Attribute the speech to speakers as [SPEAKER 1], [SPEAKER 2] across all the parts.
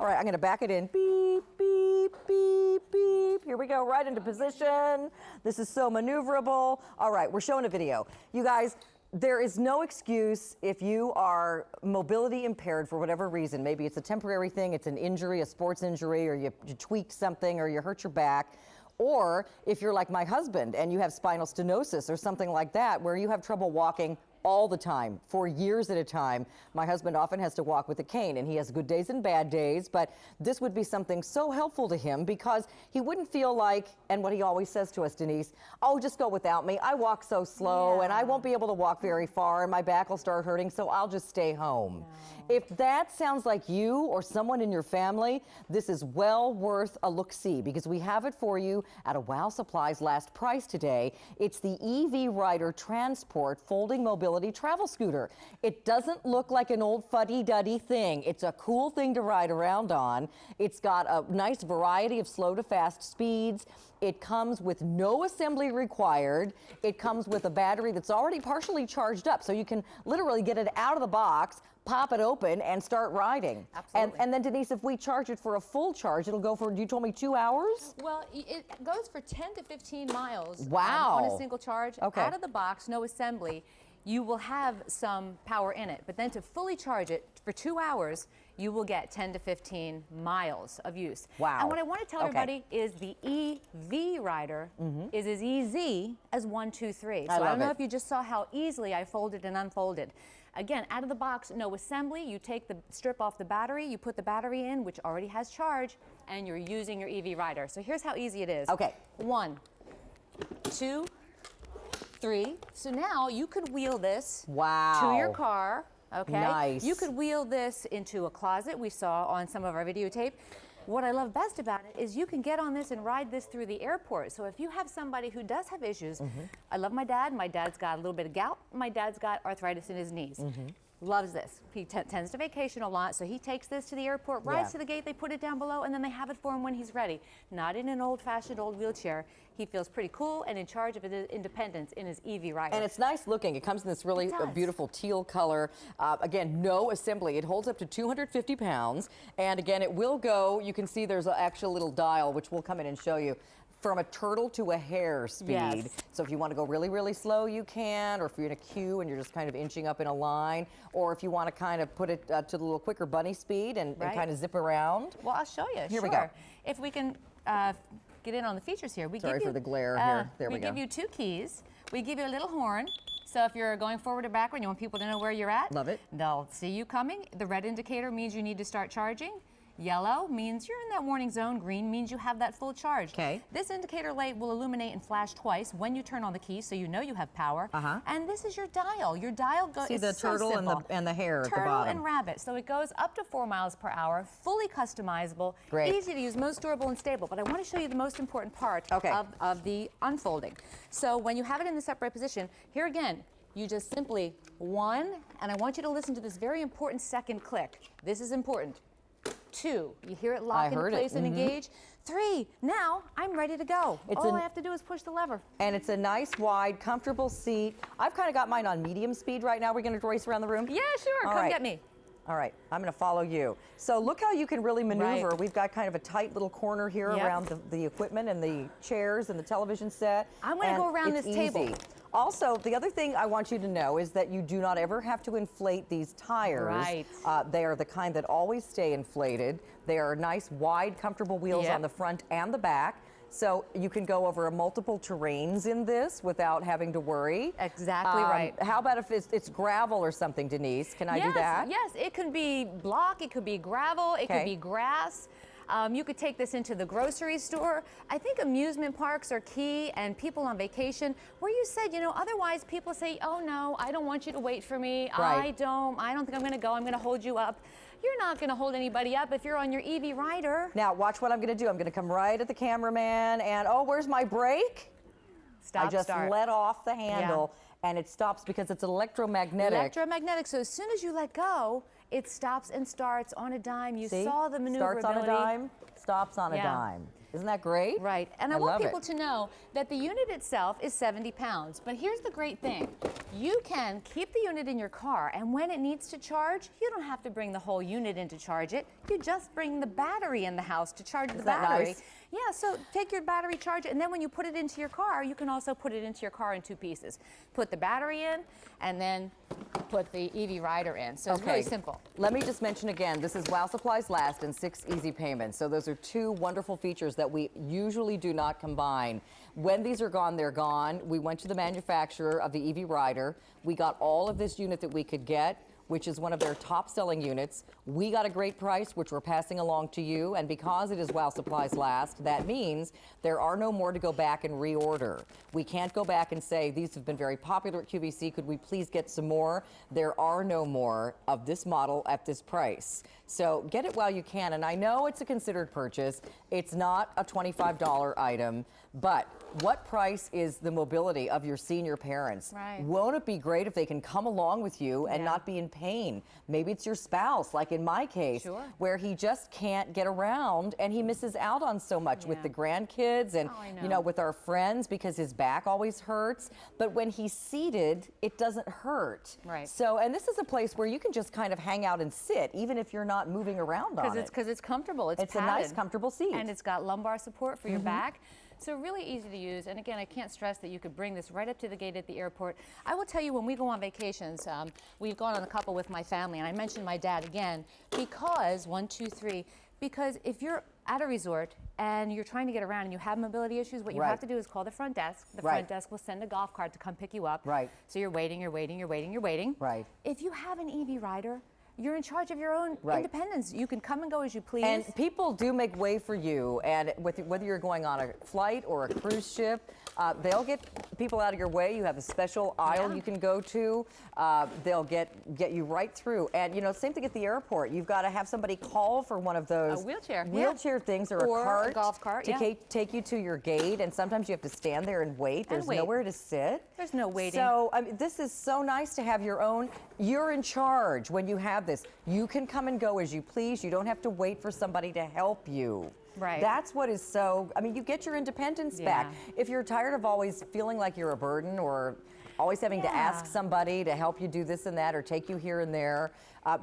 [SPEAKER 1] All right, I'm gonna back it in. Beep, beep, beep, beep. Here we go, right into position. This is so maneuverable. All right, we're showing a video. You guys, there is no excuse if you are mobility impaired for whatever reason. Maybe it's a temporary thing, it's an injury, a sports injury, or you tweaked something, or you hurt your back. Or if you're like my husband and you have spinal stenosis or something like that, where you have trouble walking all the time, for years at a time. My husband often has to walk with a cane, and he has good days and bad days, but this would be something so helpful to him because he wouldn't feel like, and what he always says to us, Denise, oh, just go without me. I walk so slow, and I won't be able to walk very far, and my back will start hurting, so I'll just stay home. If that sounds like you or someone in your family, this is well worth a look-see because we have it for you at a Wow Supplies last price today. It's the EV Rider TranSport folding mobility travel scooter. It doesn't look like an old fuddy-duddy thing. It's a cool thing to ride around on. It's got a nice variety of slow to fast speeds. It comes with no assembly required. It comes with a battery that's already partially charged up, so you can literally get it out of the box, pop it open, and start riding.
[SPEAKER 2] Absolutely.
[SPEAKER 1] And then, Denise, if we charge it for a full charge, it'll go for, you told me 2 hours?
[SPEAKER 2] Well, it goes for 10 to 15 miles
[SPEAKER 1] Wow.
[SPEAKER 2] on a single charge.
[SPEAKER 1] Okay.
[SPEAKER 2] Out of the box, no assembly. You will have some power in it, but then to fully charge it for 2 hours, you will get 10 to 15 miles of use.
[SPEAKER 1] Wow.
[SPEAKER 2] And what I want to tell everybody is the EV Rider is as easy as 1, 2, 3. So I don't know if you just saw how easily I folded and unfolded. Again, out of the box, no assembly. You take the strip off the battery, you put the battery in, which already has charge, and you're using your EV Rider. So here's how easy it is.
[SPEAKER 1] Okay.
[SPEAKER 2] 1, 2, 3. So now you could wheel this to your car. Okay.
[SPEAKER 1] Nice.
[SPEAKER 2] You could wheel this into a closet we saw on some of our videotape. What I love best about it is you can get on this and ride this through the airport. So if you have somebody who does have issues, I love my dad. My dad's got a little bit of gout. My dad's got arthritis in his knees. Loves this. He tends to vacation a lot, so he takes this to the airport, rides to the gate, they put it down below, and then they have it for him when he's ready. Not in an old-fashioned old wheelchair. He feels pretty cool and in charge of his independence in his EV Rider.
[SPEAKER 1] And it's nice looking. It comes in this really beautiful teal color. Again, no assembly. It holds up to 250 pounds. And again, it will go, you can see there's an actual little dial, which we'll come in and show you, from a turtle to a hare speed.
[SPEAKER 2] Yes.
[SPEAKER 1] So if you want to go really, really slow, you can, or if you're in a queue and you're just kind of inching up in a line, or if you want to kind of put it to the little quicker bunny speed and kind of zip around.
[SPEAKER 2] Well, I'll show you.
[SPEAKER 1] Here we go.
[SPEAKER 2] If we can get in on the features here.
[SPEAKER 1] Sorry for the glare here. There we go.
[SPEAKER 2] We give you 2 keys. We give you a little horn. So if you're going forward or backward, you want people to know where you're at.
[SPEAKER 1] Love it.
[SPEAKER 2] They'll see you coming. The red indicator means you need to start charging. Yellow means you're in that warning zone. Green means you have that full charge.
[SPEAKER 1] Okay.
[SPEAKER 2] This indicator light will illuminate and flash twice when you turn on the key, so you know you have power. And this is your dial. Your dial goes.
[SPEAKER 1] See the turtle and the hare at the bottom.
[SPEAKER 2] Turtle and rabbit. So it goes up to 4 miles per hour, fully customizable, easy to use, most durable and stable. But I want to show you the most important part of the unfolding. So when you have it in this upright position, here again, you just simply 1, and I want you to listen to this very important second click. This is important. 2, you hear it lock into place and engage. 3, now I'm ready to go. All I have to do is push the lever.
[SPEAKER 1] And it's a nice, wide, comfortable seat. I've kind of got mine on medium speed right now. We're going to race around the room?
[SPEAKER 2] Yeah, sure. Come get me.
[SPEAKER 1] All right, I'm going to follow you. So look how you can really maneuver. We've got kind of a tight little corner here around the equipment and the chairs and the television set.
[SPEAKER 2] I'm going to go around this table.
[SPEAKER 1] Also, the other thing I want you to know is that you do not ever have to inflate these tires. They are the kind that always stay inflated. They are nice, wide, comfortable wheels on the front and the back. So you can go over multiple terrains in this without having to worry.
[SPEAKER 2] Exactly right.
[SPEAKER 1] How about if it's gravel or something, Denise? Can I do that?
[SPEAKER 2] Yes, it could be block, it could be gravel, it could be grass. You could take this into the grocery store. I think amusement parks are key, and people on vacation, where you said, you know, otherwise people say, oh no, I don't want you to wait for me. I don't think I'm gonna go, I'm gonna hold you up. You're not gonna hold anybody up if you're on your EV Rider.
[SPEAKER 1] Now watch what I'm gonna do. I'm gonna come right at the cameraman and, oh, where's my brake? I just let off the handle and it stops because it's electromagnetic.
[SPEAKER 2] Electromagnetic, so as soon as you let go, it stops and starts on a dime. You saw the maneuverability.
[SPEAKER 1] Starts on a dime, stops on a dime. Isn't that great?
[SPEAKER 2] Right, and I
[SPEAKER 1] love
[SPEAKER 2] want people
[SPEAKER 1] it.
[SPEAKER 2] to know that the unit itself is 70 pounds, but here's the great thing. You can keep the unit in your car, and when it needs to charge, you don't have to bring the whole unit in to charge it. You just bring the battery in the house to charge the battery.
[SPEAKER 1] Nice?
[SPEAKER 2] Yeah, so take your battery, charge it, and then when you put it into your car, you can also put it into your car in 2 pieces. Put the battery in, and then put the EV rider in. So it's really simple.
[SPEAKER 1] Let me just mention again, this is while supplies last and 6 easy payments. So those are 2 wonderful features that we usually do not combine. When these are gone, they're gone. We went to the manufacturer of the EV rider. We got all of this unit that we could get, which is one of their top selling units. We got a great price, which we're passing along to you. And because it is while supplies last, that means there are no more to go back and reorder. We can't go back and say, these have been very popular at QVC. Could we please get some more? There are no more of this model at this price. So get it while you can. And I know it's a considered purchase. It's not a $25 item, but what price is the mobility of your senior parents?
[SPEAKER 2] Right.
[SPEAKER 1] Won't it be great if they can come along with you and not be in pain? Maybe it's your spouse, like in my case, where he just can't get around and he misses out on so much with the grandkids and you know, with our friends because his back always hurts. But when he's seated, it doesn't hurt.
[SPEAKER 2] Right.
[SPEAKER 1] So, and this is a place where you can just kind of hang out and sit, even if you're not moving around on it.
[SPEAKER 2] Because it's comfortable. It's
[SPEAKER 1] a nice, comfortable seat.
[SPEAKER 2] And it's got lumbar support for your back. So really easy to use, and again, I can't stress that you could bring this right up to the gate at the airport. I will tell you, when we go on vacations, we've gone on a couple with my family, and I mentioned my dad again, because, 1, 2, 3, because if you're at a resort and you're trying to get around and you have mobility issues, what you have to do is call the front desk. The front desk will send a golf cart to come pick you up. So you're waiting, you're waiting, you're waiting, you're waiting. If you have an EV rider, you're in charge of your own independence. You can come and go as you please.
[SPEAKER 1] And people do make way for you, and whether you're going on a flight or a cruise ship, they'll get people out of your way. You have a special aisle you can go to. They'll get you right through. And you know, same thing at the airport. You've got to have somebody call for one of those wheelchair things or a cart,
[SPEAKER 2] a golf cart
[SPEAKER 1] to take you to your gate. And sometimes you have to stand there and wait. There's nowhere to sit.
[SPEAKER 2] There's no waiting.
[SPEAKER 1] So I mean, this is so nice to have your own. You're in charge when you have this. You can come and go as you please. You don't have to wait for somebody to help you. That's what is so, I mean, you get your independence back. If you're tired of always feeling like you're a burden or always having to ask somebody to help you do this and that or take you here and there,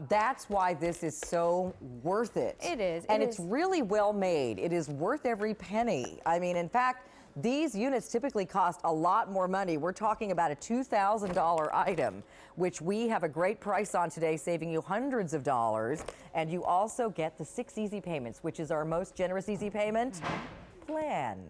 [SPEAKER 1] that's why this is so worth it.
[SPEAKER 2] It is.
[SPEAKER 1] And it's really well made. It is worth every penny. I mean, in fact, these units typically cost a lot more money. We're talking about a $2,000 item, which we have a great price on today, saving you hundreds of dollars. And you also get the 6 easy payments, which is our most generous easy payment plan.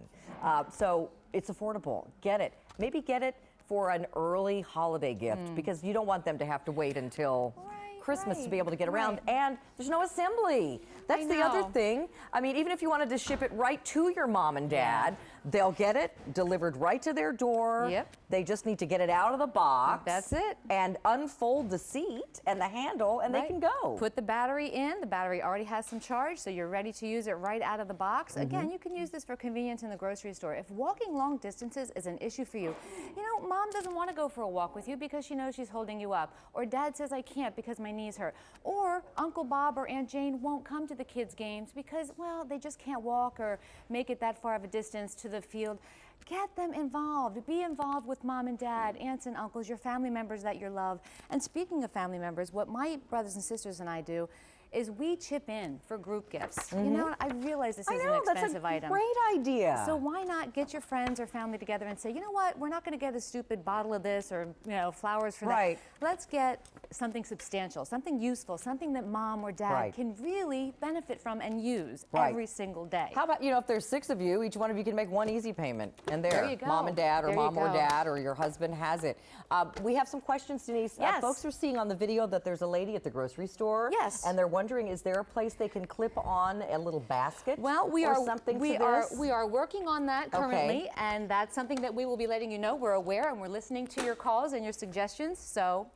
[SPEAKER 1] So it's affordable. Get it. Maybe get it for an early holiday gift because you don't want them to have to wait until Christmas to be able to get around. And there's no assembly. That's the other thing. I mean, even if you wanted to ship it right to your mom and dad, they'll get it delivered right to their door. They just need to get it out of the box.
[SPEAKER 2] That's it.
[SPEAKER 1] And unfold the seat and the handle, and they can go.
[SPEAKER 2] Put the battery in. The battery already has some charge, so you're ready to use it right out of the box. Again, you can use this for convenience in the grocery store. If walking long distances is an issue for you, you know, mom doesn't want to go for a walk with you because she knows she's holding you up. Or dad says, I can't because my knees hurt. Or Uncle Bob or Aunt Jane won't come to the kids' games because, well, they just can't walk or make it that far of a distance to the field. Get them involved. Be involved with mom and dad, aunts and uncles, your family members that you love. And speaking of family members, what my brothers and sisters and I do is we chip in for group gifts. You know, I realize this is an expensive item.
[SPEAKER 1] Great idea.
[SPEAKER 2] So why not get your friends or family together and say, you know what, we're not going to get a stupid bottle of this or, you know, flowers for that. Let's get something substantial, something useful, something that mom or dad can really benefit from and use every single day.
[SPEAKER 1] How about, you know, if there's 6 of you, each one of you can make 1 easy payment. And there
[SPEAKER 2] you go.
[SPEAKER 1] Mom and dad or mom or dad or your husband has it. We have some questions, Denise. Folks are seeing on the video that there's a lady at the grocery store. And they're wondering, is there a place they can clip on a little basket?
[SPEAKER 2] Well, we are working on that currently, and that's something that we will be letting you know. We're aware and we're listening to your calls and your suggestions, so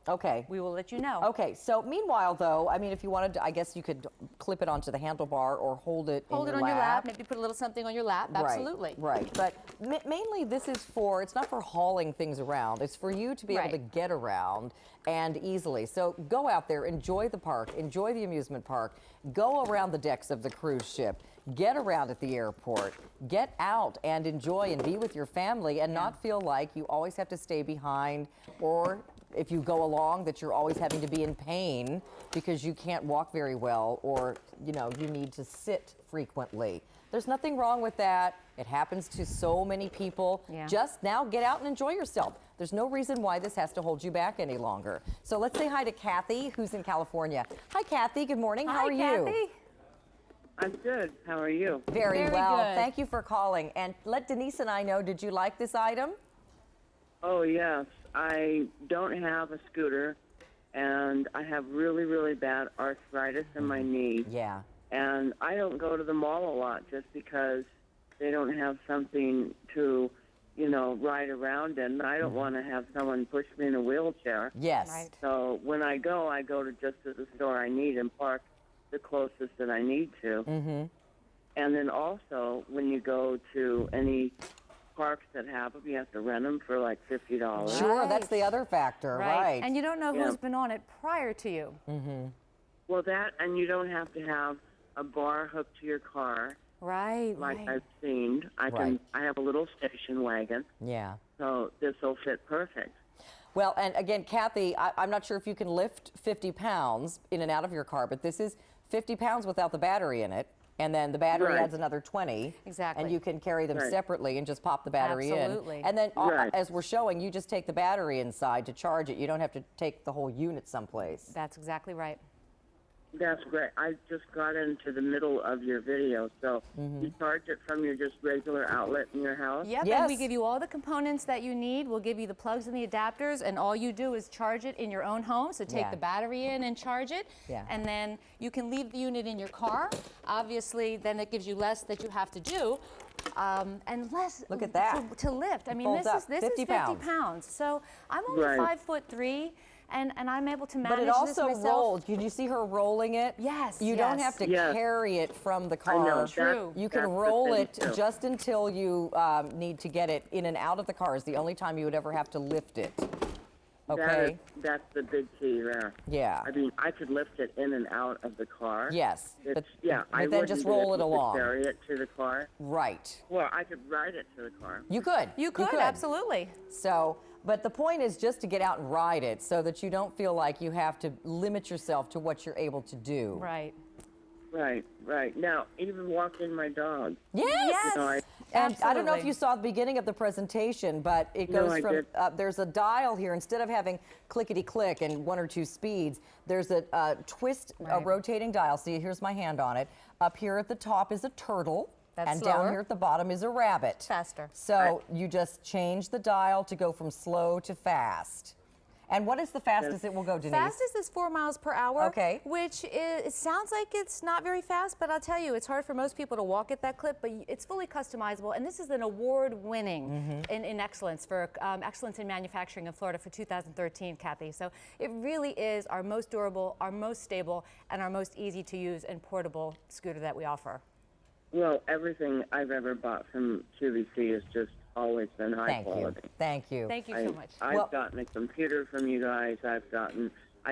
[SPEAKER 2] we will let let you know.
[SPEAKER 1] Okay, so meanwhile, though, I mean, if you wanted to, I guess you could clip it onto the handlebar or hold it
[SPEAKER 2] Hold
[SPEAKER 1] in
[SPEAKER 2] it
[SPEAKER 1] your
[SPEAKER 2] on your lap,
[SPEAKER 1] lap.
[SPEAKER 2] maybe put a little something on your lap, absolutely.
[SPEAKER 1] Right. But mainly this is for, it's not for hauling things around. It's for you to be able to get around and easily. So go out there, enjoy the park, enjoy the amusement park, go around the decks of the cruise ship, get around at the airport, get out and enjoy and be with your family and not feel like you always have to stay behind, or if you go along that you're always having to be in pain because you can't walk very well, or you need to sit frequently. There's nothing wrong with that. It happens to so many people. Just now get out and enjoy yourself. There's no reason why this has to hold you back any longer. So let's say hi to Kathy, who's in California. Hi, Kathy. Good morning. How are you?
[SPEAKER 2] Kathy.
[SPEAKER 3] I'm good. How are you?
[SPEAKER 1] Very well.
[SPEAKER 2] good.
[SPEAKER 1] Thank you for calling. And let Denise and I know, did you like this item?
[SPEAKER 3] Oh, yes. I don't have a scooter, and I have really, really bad arthritis in my knee.
[SPEAKER 1] Yeah.
[SPEAKER 3] And I don't go to the mall a lot just because they don't have something to, ride around in. I don't want to have someone push me in a wheelchair.
[SPEAKER 1] Yes.
[SPEAKER 2] Right.
[SPEAKER 3] So when I go to just to the store I need and park the closest that I need to.
[SPEAKER 1] Mm-hmm.
[SPEAKER 3] And then also, when you go to any parks that have them, you have to rent them for like $50.
[SPEAKER 1] Sure, that's the other factor, right?
[SPEAKER 2] And you don't know who's been on it prior to you.
[SPEAKER 3] Well, that, and you don't have to have a bar hooked to your car.
[SPEAKER 2] Right.
[SPEAKER 3] I've seen. I have a little station wagon.
[SPEAKER 1] Yeah.
[SPEAKER 3] So this will fit perfect.
[SPEAKER 1] Well, and again, Kathy, I'm not sure if you can lift 50 pounds in and out of your car, but this is 50 pounds without the battery in it. And then the battery adds another 20.
[SPEAKER 2] Exactly.
[SPEAKER 1] And you can carry them separately and just pop the battery
[SPEAKER 2] Absolutely.
[SPEAKER 1] in. And then, as we're showing, you just take the battery inside to charge it. You don't have to take the whole unit someplace.
[SPEAKER 2] That's exactly right.
[SPEAKER 3] That's great. I just got into the middle of your video. So you charge it from your just regular outlet in your house?
[SPEAKER 2] Yep,
[SPEAKER 1] Yes.
[SPEAKER 2] and we give you all the components that you need. We'll give you the plugs and the adapters, and all you do is charge it in your own home. So take the battery in and charge it, and then you can leave the unit in your car. Obviously, then it gives you less that you have to do. And less
[SPEAKER 1] Look at that.
[SPEAKER 2] to lift. I mean,
[SPEAKER 1] folds
[SPEAKER 2] this
[SPEAKER 1] up.
[SPEAKER 2] is
[SPEAKER 1] 50
[SPEAKER 2] 50 pounds. So I'm only 5'3", and I'm able to manage
[SPEAKER 1] But it
[SPEAKER 2] this
[SPEAKER 1] also
[SPEAKER 2] myself.
[SPEAKER 1] rolls. Did you see her rolling it?
[SPEAKER 2] Yes.
[SPEAKER 1] You don't have to carry it from the car.
[SPEAKER 3] I know.
[SPEAKER 2] True.
[SPEAKER 1] You can roll it just until you need to get it in and out of the car. Is the only time you would ever have to lift it. Okay.
[SPEAKER 3] That's the big key there.
[SPEAKER 1] Yeah.
[SPEAKER 3] I mean, I could lift it in and out of the car.
[SPEAKER 1] Yes.
[SPEAKER 3] But
[SPEAKER 1] then
[SPEAKER 3] I wouldn't
[SPEAKER 1] just
[SPEAKER 3] be
[SPEAKER 1] roll
[SPEAKER 3] able
[SPEAKER 1] it along.
[SPEAKER 3] to carry it to the car.
[SPEAKER 1] Right.
[SPEAKER 3] Well, I could ride it to the car.
[SPEAKER 1] You could.
[SPEAKER 2] You could, absolutely.
[SPEAKER 1] So, but the point is just to get out and ride it so that you don't feel like you have to limit yourself to what you're able to do.
[SPEAKER 2] Right.
[SPEAKER 3] Right. Now, even walking my dog.
[SPEAKER 1] Yes. And I don't know if
[SPEAKER 2] Absolutely.
[SPEAKER 1] you saw the beginning of the presentation, but it goes
[SPEAKER 3] I
[SPEAKER 1] from,
[SPEAKER 3] did.
[SPEAKER 1] there's a dial here. Instead of having clickety-click and 1 or 2 speeds, there's a twist, a rotating dial. See, here's my hand on it. Up here at the top is a turtle.
[SPEAKER 2] That's
[SPEAKER 1] and
[SPEAKER 2] slower.
[SPEAKER 1] down here at the bottom is a rabbit.
[SPEAKER 2] Faster.
[SPEAKER 1] So you just change the dial to go from slow to fast. And what is the fastest it will go, Denise?
[SPEAKER 2] Fastest is 4 miles per hour.
[SPEAKER 1] Okay.
[SPEAKER 2] Which it sounds like it's not very fast, but I'll tell you, it's hard for most people to walk at that clip, but it's fully customizable. And this is an award-winning in excellence for excellence in manufacturing in Florida for 2013, Kathy. So it really is our most durable, our most stable, and our most easy to use and portable scooter that we offer.
[SPEAKER 3] Well, everything I've ever bought from QVC has just always been high quality.
[SPEAKER 1] Thank you.
[SPEAKER 2] Thank you so much.
[SPEAKER 3] I've gotten a computer from you guys. I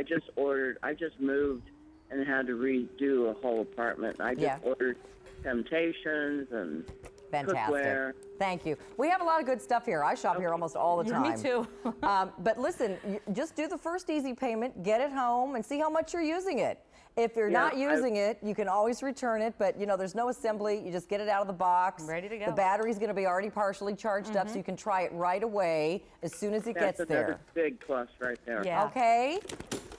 [SPEAKER 3] just moved and had to redo a whole apartment. I just ordered Temptations and cookware.
[SPEAKER 1] Thank you. We have a lot of good stuff here. I shop here almost all the time.
[SPEAKER 2] Me too.
[SPEAKER 1] But listen, just do the first easy payment, get it home, and see how much you're using it. If you're not using it, you can always return it, but there's no assembly. You just get it out of the box.
[SPEAKER 2] Ready to go.
[SPEAKER 1] The battery's going to be already partially charged up, so you can try it right away as soon as it gets there.
[SPEAKER 3] That's another big plus right there.
[SPEAKER 2] Yeah.
[SPEAKER 1] Okay?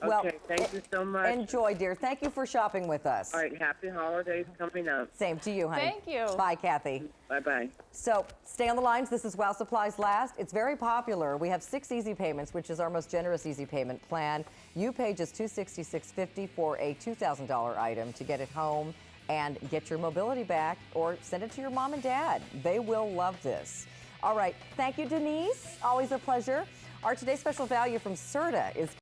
[SPEAKER 1] Well,
[SPEAKER 3] Okay, thank you so much.
[SPEAKER 1] enjoy, dear. Thank you for shopping with us.
[SPEAKER 3] All right, happy holidays coming up.
[SPEAKER 1] Same to you, honey.
[SPEAKER 2] Thank you.
[SPEAKER 1] Bye, Kathy.
[SPEAKER 3] Bye-bye.
[SPEAKER 1] So stay on the lines. This is While Supplies Last. It's very popular. We have 6 easy payments, which is our most generous easy payment plan. You pay just $266.50 for a $2,000 item to get it home and get your mobility back, or send it to your mom and dad. They will love this. All right. Thank you, Denise. Always a pleasure. Our today's special value from Serta is